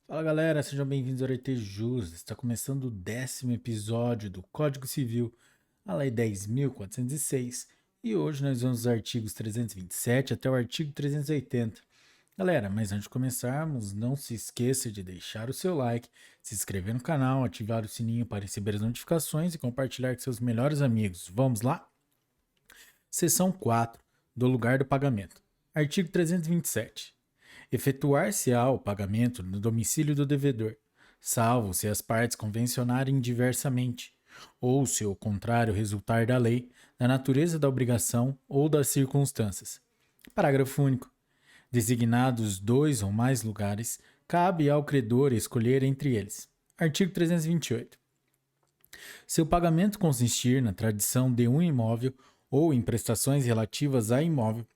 Fala galera, sejam bem-vindos ao RT Jus. Está começando o 10º episódio do Código Civil, a Lei 10.406, e hoje nós vamos dos artigos 327 até o artigo 380. Galera, mas antes de começarmos, não se esqueça de deixar o seu like, se inscrever no canal, ativar o sininho para receber as notificações e compartilhar com seus melhores amigos. Vamos lá? Seção 4 do lugar do pagamento. Artigo 327. Efetuar-se-á o pagamento no domicílio do devedor, salvo se as partes convencionarem diversamente, ou se o contrário resultar da lei, da natureza da obrigação ou das circunstâncias. Parágrafo único. Designados dois ou mais lugares, cabe ao credor escolher entre eles. Artigo 328. Se o pagamento consistir na tradição de um imóvel ou em prestações relativas a imóvel,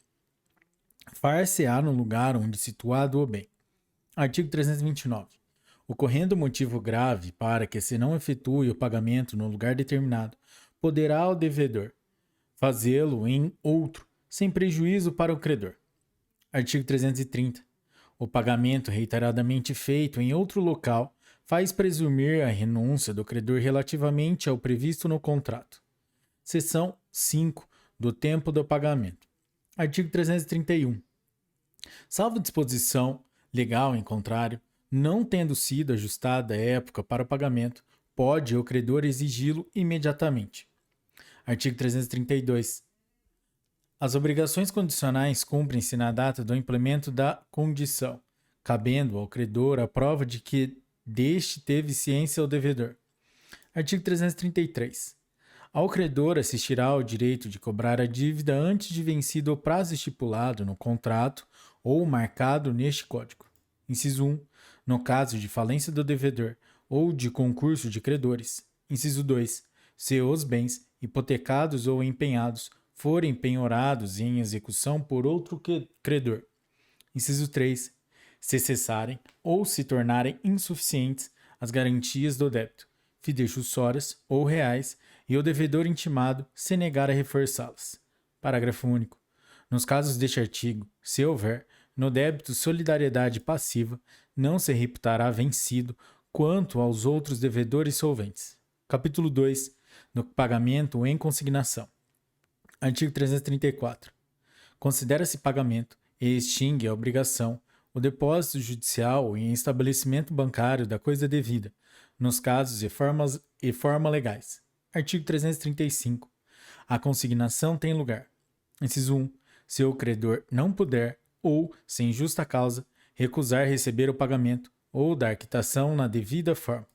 far-se-á no lugar onde situado o bem. Artigo 329. Ocorrendo motivo grave para que se não efetue o pagamento no lugar determinado, poderá o devedor fazê-lo em outro, sem prejuízo para o credor. Artigo 330. O pagamento reiteradamente feito em outro local faz presumir a renúncia do credor relativamente ao previsto no contrato. Seção 5 do tempo do pagamento. Artigo 331. Salvo disposição legal em contrário, não tendo sido ajustada a época para o pagamento, pode o credor exigi-lo imediatamente. Artigo 332. As obrigações condicionais cumprem-se na data do implemento da condição, cabendo ao credor a prova de que deste teve ciência ao devedor. Artigo 333. Ao credor assistirá ao direito de cobrar a dívida antes de vencido o prazo estipulado no contrato ou marcado neste Código. Inciso 1. No caso de falência do devedor ou de concurso de credores. Inciso 2. Se os bens, hipotecados ou empenhados, forem penhorados em execução por outro credor. Inciso 3. Se cessarem ou se tornarem insuficientes as garantias do débito, fidejussórias ou reais, e o devedor intimado se negar a reforçá-las. Parágrafo único. Nos casos deste artigo, se houver, no débito solidariedade passiva, não se reputará vencido quanto aos outros devedores solventes. Capítulo 2. No pagamento em consignação. Artigo 334. Considera-se pagamento e extingue a obrigação o depósito judicial em estabelecimento bancário da coisa devida, nos casos e forma legais. Artigo 335. A consignação tem lugar. Inciso 1. Se o credor não puder, ou, sem justa causa, recusar receber o pagamento ou dar quitação na devida forma.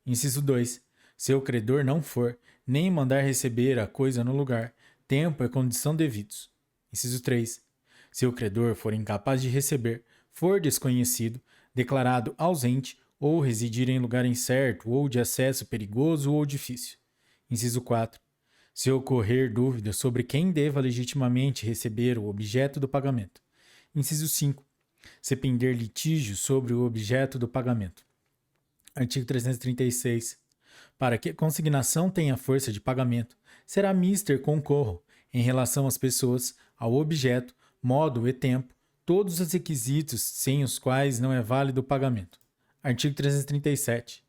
Inciso 2. Se o credor não for, nem mandar receber a coisa no lugar, tempo e condição devidos. Inciso 3. Se o credor for incapaz de receber, for desconhecido, declarado ausente ou residir em lugar incerto ou de acesso perigoso ou difícil. Inciso 4. Se ocorrer dúvida sobre quem deva legitimamente receber o objeto do pagamento. Inciso 5. Se pender litígio sobre o objeto do pagamento. Artigo 336. Para que a consignação tenha força de pagamento, será mister concorro, em relação às pessoas, ao objeto, modo e tempo, todos os requisitos sem os quais não é válido o pagamento. Artigo 337.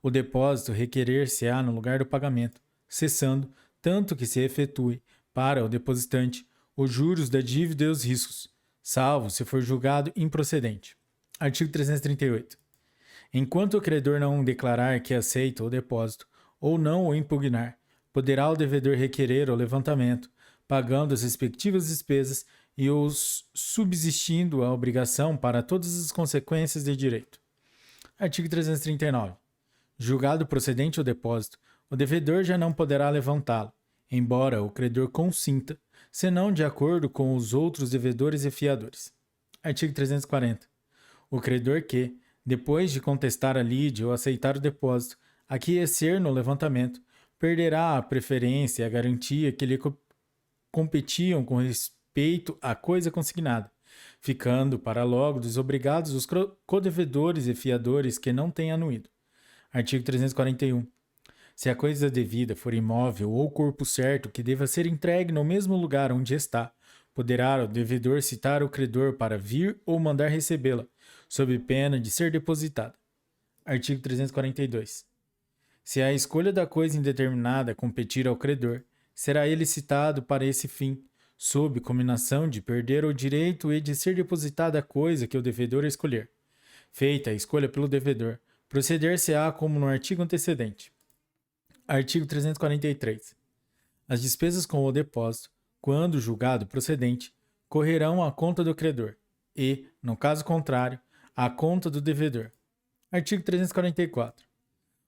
O depósito requerer-se-á no lugar do pagamento, cessando, tanto que se efetue, para o depositante, os juros da dívida e os riscos, salvo se for julgado improcedente. Artigo 338. Enquanto o credor não declarar que aceita o depósito, ou não o impugnar, poderá o devedor requerer o levantamento, pagando as respectivas despesas e os subsistindo a obrigação para todas as consequências de direito. Artigo 339. Julgado procedente o depósito, o devedor já não poderá levantá-lo, embora o credor consinta, senão de acordo com os outros devedores e fiadores. Artigo 340. O credor que, depois de contestar a lide ou aceitar o depósito, aquecer no levantamento, perderá a preferência e a garantia que lhe competiam com respeito à coisa consignada, ficando para logo desobrigados os codevedores e fiadores que não tenham anuído. Artigo 341. Se a coisa devida for imóvel ou corpo certo que deva ser entregue no mesmo lugar onde está, poderá o devedor citar o credor para vir ou mandar recebê-la, sob pena de ser depositada. Artigo 342. Se a escolha da coisa indeterminada competir ao credor, será ele citado para esse fim, sob combinação de perder o direito e de ser depositada a coisa que o devedor escolher. Feita a escolha pelo devedor, proceder-se-á como no artigo antecedente. Artigo 343. As despesas com o depósito, quando julgado procedente, correrão à conta do credor e, no caso contrário, à conta do devedor. Artigo 344.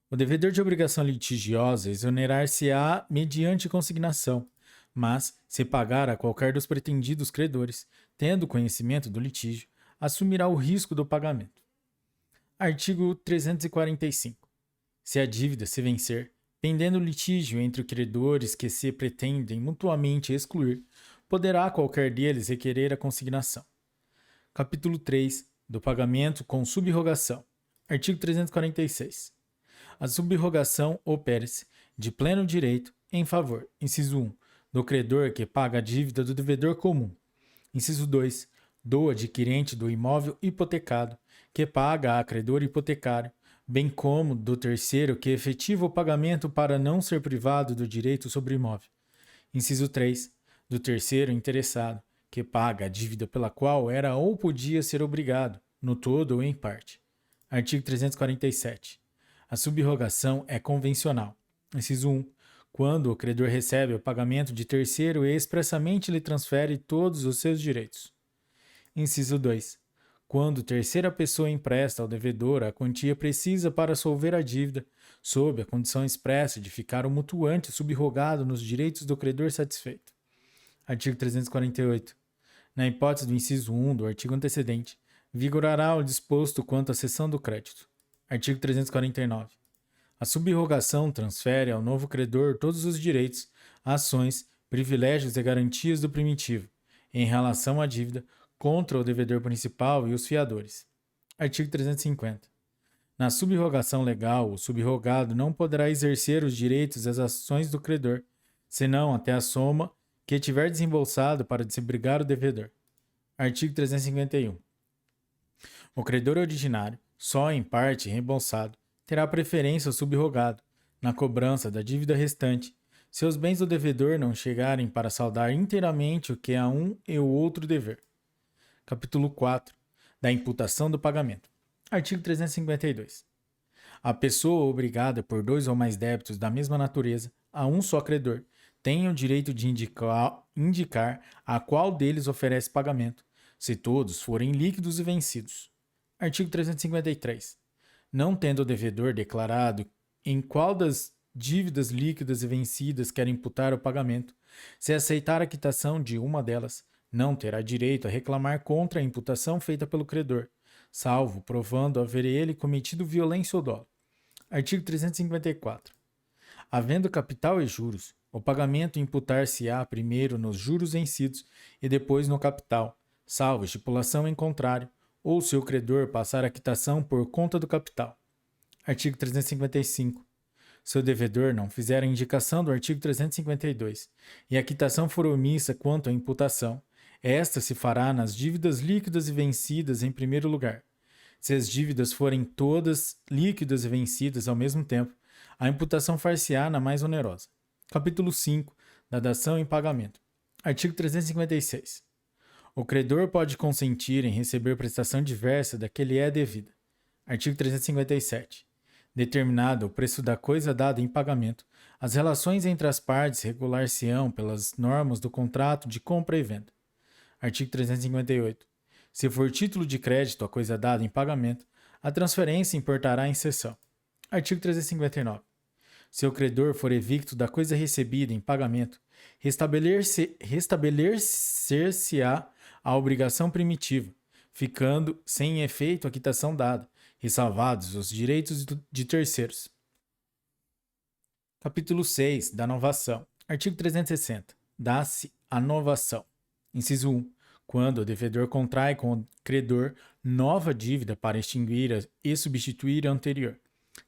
O devedor de obrigação litigiosa exonerar-se-á mediante consignação, mas, se pagar a qualquer dos pretendidos credores, tendo conhecimento do litígio, assumirá o risco do pagamento. Artigo 345. Se a dívida se vencer, pendendo o litígio entre os credores que se pretendem mutuamente excluir, poderá qualquer deles requerer a consignação. Capítulo 3. Do pagamento com subrrogação. Artigo 346. A subrrogação opera-se, de pleno direito, em favor, inciso 1, do credor que paga a dívida do devedor comum. Inciso 2, do adquirente do imóvel hipotecado, que paga a credor hipotecário, bem como do terceiro que efetiva o pagamento para não ser privado do direito sobre o imóvel. Inciso 3, do terceiro interessado, que paga a dívida pela qual era ou podia ser obrigado, no todo ou em parte. Artigo 347. A subrrogação é convencional. Inciso 1. Quando o credor recebe o pagamento de terceiro e expressamente lhe transfere todos os seus direitos. Inciso 2. Quando terceira pessoa empresta ao devedor a quantia precisa para solver a dívida, sob a condição expressa de ficar o mutuante subrrogado nos direitos do credor satisfeito. Artigo 348. Na hipótese do inciso 1 do artigo antecedente, vigorará o disposto quanto à cessão do crédito. Artigo 349. A subrrogação transfere ao novo credor todos os direitos, ações, privilégios e garantias do primitivo, em relação à dívida, contra o devedor principal e os fiadores. Artigo 350. Na subrrogação legal, o subrrogado não poderá exercer os direitos e as ações do credor, senão até a soma que tiver desembolsado para desobrigar o devedor. Artigo 351. O credor originário, só em parte reembolsado, terá preferência ao subrrogado, na cobrança da dívida restante, se os bens do devedor não chegarem para saldar inteiramente o que a um e o outro dever. Capítulo 4. Da imputação do pagamento. Artigo 352. A pessoa obrigada por dois ou mais débitos da mesma natureza a um só credor tem o direito de indicar a qual deles oferece pagamento, se todos forem líquidos e vencidos. Artigo 353. Não tendo o devedor declarado em qual das dívidas líquidas e vencidas quer imputar o pagamento, se aceitar a quitação de uma delas, não terá direito a reclamar contra a imputação feita pelo credor, salvo provando haver ele cometido violência ou dolo. Artigo 354. Havendo capital e juros, o pagamento imputar-se-á primeiro nos juros vencidos e depois no capital, salvo estipulação em contrário, ou se o credor passar a quitação por conta do capital. Artigo 355. Se o devedor não fizer a indicação do artigo 352 e a quitação for omissa quanto à imputação, esta se fará nas dívidas líquidas e vencidas em primeiro lugar. Se as dívidas forem todas líquidas e vencidas ao mesmo tempo, a imputação far-se-á na mais onerosa. Capítulo 5. Da dação em pagamento. Artigo 356. O credor pode consentir em receber prestação diversa da que lhe é devida. Artigo 357. Determinado o preço da coisa dada em pagamento, as relações entre as partes regular-se-ão pelas normas do contrato de compra e venda. Artigo 358. Se for título de crédito a coisa dada em pagamento, a transferência importará em cessão. Artigo 359. Se o credor for evicto da coisa recebida em pagamento, restabelecer-se-á a obrigação primitiva, ficando sem efeito a quitação dada, ressalvados os direitos de terceiros. Capítulo 6. Da novação. Artigo 360. Dá-se a novação. Inciso 1. Quando o devedor contrai com o credor nova dívida para extinguir e substituir a anterior.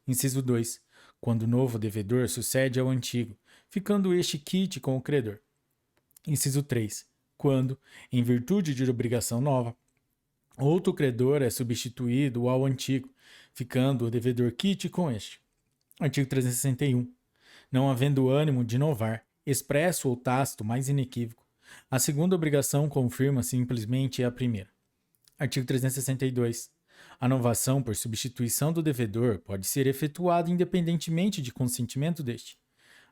Inciso 2. Quando o novo devedor sucede ao antigo, ficando este quite com o credor. Inciso 3. Quando, em virtude de obrigação nova, Outro credor é substituído ao antigo, ficando o devedor quite com este. Artigo 361. Não havendo ânimo de inovar, expresso ou tácito mais inequívoco, a segunda obrigação confirma simplesmente a primeira. Artigo 362. A novação por substituição do devedor pode ser efetuada independentemente de consentimento deste.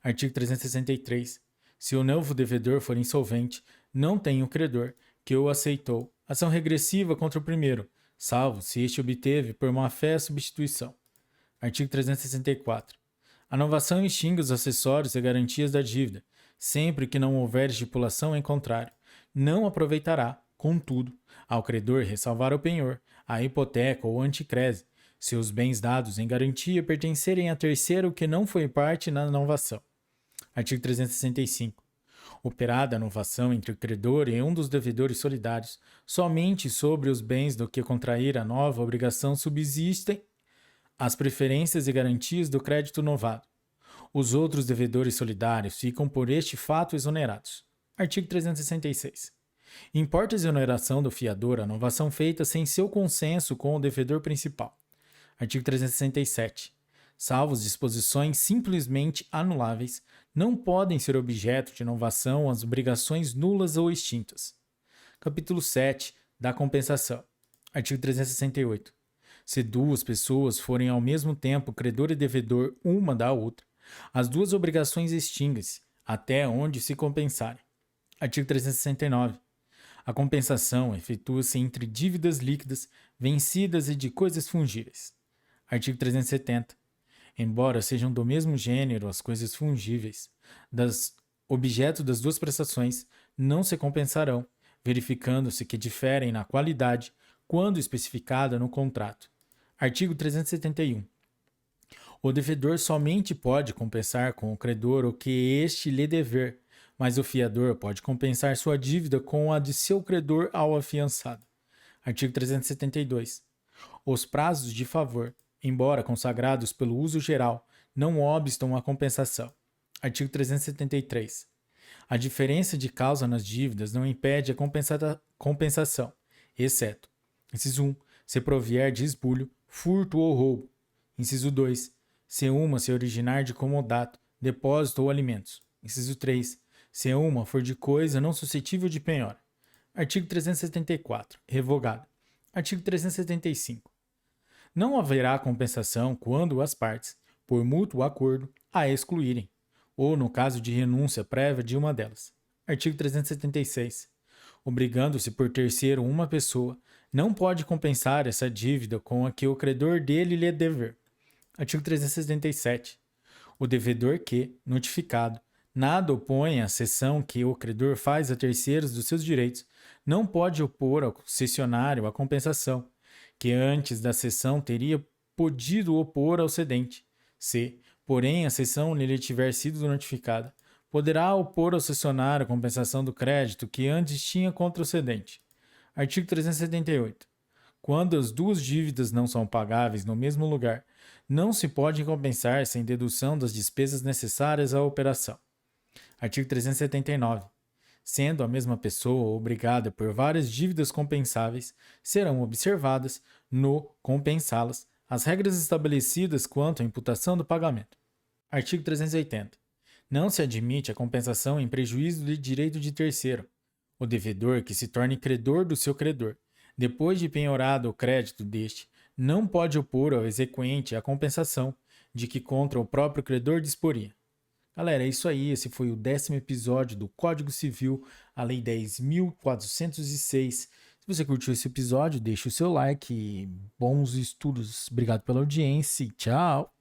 Artigo 363. Se o novo devedor for insolvente, não tem o credor que o aceitou ação regressiva contra o primeiro, salvo se este obteve por má-fé a substituição. Artigo 364. A novação extingue os acessórios e garantias da dívida, sempre que não houver estipulação em contrário. Não aproveitará, contudo, ao credor ressalvar o penhor, a hipoteca ou anticrese, se os bens dados em garantia pertencerem a terceiro que não foi parte na novação. Artigo 365. Operada a novação entre o credor e um dos devedores solidários, somente sobre os bens do que contrair a nova obrigação subsistem as preferências e garantias do crédito novado. Os outros devedores solidários ficam por este fato exonerados. Artigo 366. Importa a exoneração do fiador a novação feita sem seu consenso com o devedor principal. Artigo 367. Salvo disposições simplesmente anuláveis, não podem ser objeto de novação as obrigações nulas ou extintas. Capítulo 7 da compensação. Artigo 368. Se duas pessoas forem ao mesmo tempo credor e devedor uma da outra, as duas obrigações extinguem-se, até onde se compensarem. Artigo 369. A compensação efetua-se entre dívidas líquidas, vencidas e de coisas fungíveis. Artigo 370. Embora sejam do mesmo gênero as coisas fungíveis, objeto das duas prestações, não se compensarão, verificando-se que diferem na qualidade, quando especificada no contrato. Artigo 371. O devedor somente pode compensar com o credor o que este lhe dever, mas o fiador pode compensar sua dívida com a de seu credor ao afiançado. Artigo 372. Os prazos de favor, embora consagrados pelo uso geral, não obstam a compensação. Artigo 373. A diferença de causa nas dívidas não impede a compensação, exceto: inciso 1, se provier de esbulho, furto ou roubo. Inciso 2, se uma se originar de comodato, depósito ou alimentos. Inciso 3, se uma for de coisa não suscetível de penhora. Artigo 374, revogado. Artigo 375. Não haverá compensação quando as partes, por mútuo acordo, a excluírem, ou no caso de renúncia prévia de uma delas. Artigo 376. Obrigando-se por terceiro uma pessoa, não pode compensar essa dívida com a que o credor dele lhe dever. Artigo 377. O devedor que, notificado, nada opõe à cessão que o credor faz a terceiros dos seus direitos, não pode opor ao cessionário a compensação, que antes da cessão teria podido opor ao cedente. Se, porém, a cessão lhe tiver sido notificada, poderá opor ao cessionário a compensação do crédito que antes tinha contra o cedente. Artigo 378. Quando as duas dívidas não são pagáveis no mesmo lugar, não se pode compensar sem dedução das despesas necessárias à operação. Artigo 379. Sendo a mesma pessoa obrigada por várias dívidas compensáveis, serão observadas, no compensá-las, as regras estabelecidas quanto à imputação do pagamento. Artigo 380. Não se admite a compensação em prejuízo de direito de terceiro. O devedor que se torne credor do seu credor, depois de penhorado o crédito deste, não pode opor ao exequente a compensação de que contra o próprio credor disporia. Galera, é isso aí. Esse foi o 10º episódio do Código Civil, a Lei 10.406. Se você curtiu esse episódio, deixe o seu like. Bons estudos. Obrigado pela audiência. Tchau.